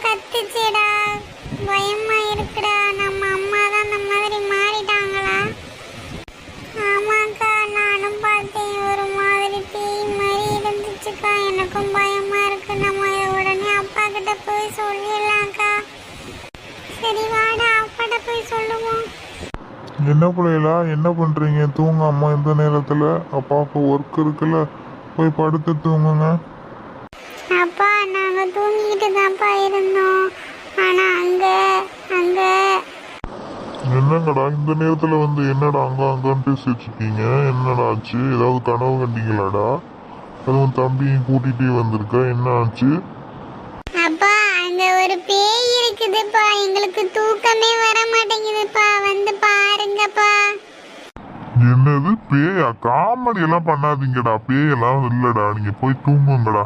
கத்துச்சுடா, பயமா இருக்குடா. நம்ம அம்மா தான் அந்த மாதிரி மாறிட்டாங்களா? ஆமாக்கா, நானும் பார்த்தேன். ஒரு மாதிரி பேய் மாதிரி இருந்துச்சுக்கா. எனக்கும் பயமா இருக்கு. நம்ம இதை உடனே அப்பா கிட்ட போய் சொல்லிடலாம்க்கா. சரி வாடா, அப்பாட்ட போய் சொல்லுவோம். என்ன பிள்ளைகளா, என்ன பண்றீங்க? தூங்காம இந்த நேரத்துல? அப்பாவுக்கு ஒர்க் இருக்குல்ல, போய் படுத்து தூங்குங்க. அப்பா, நாங்க தூங்கிட்டு தான்ப்பா இருந்தோம். ஆனா அங்க அங்க என்னங்கடா இந்த நேரத்துல வந்து என்னடா அங்கன்னு பேசிட்டு இருக்கீங்க? என்னடா ஆச்சு? ஏதாவது கனவு கண்டீங்களாடா? அதுவும் தம்பியும் கூட்டிகிட்டே வந்திருக்க, என்ன ஆச்சு? அப்பா, அங்க ஒரு பேய் இருக்குதுப்பா. எங்களுக்கு தூக்கமே வர மாட்டேங்குதுப்பா. வந்து பாருங்கப்பா. என்னது பேயா? காமெடி எல்லாம் பண்ணாதீங்கடா, பேயெல்லாம் இல்லடா, நீங்க போய் தூங்குங்கடா.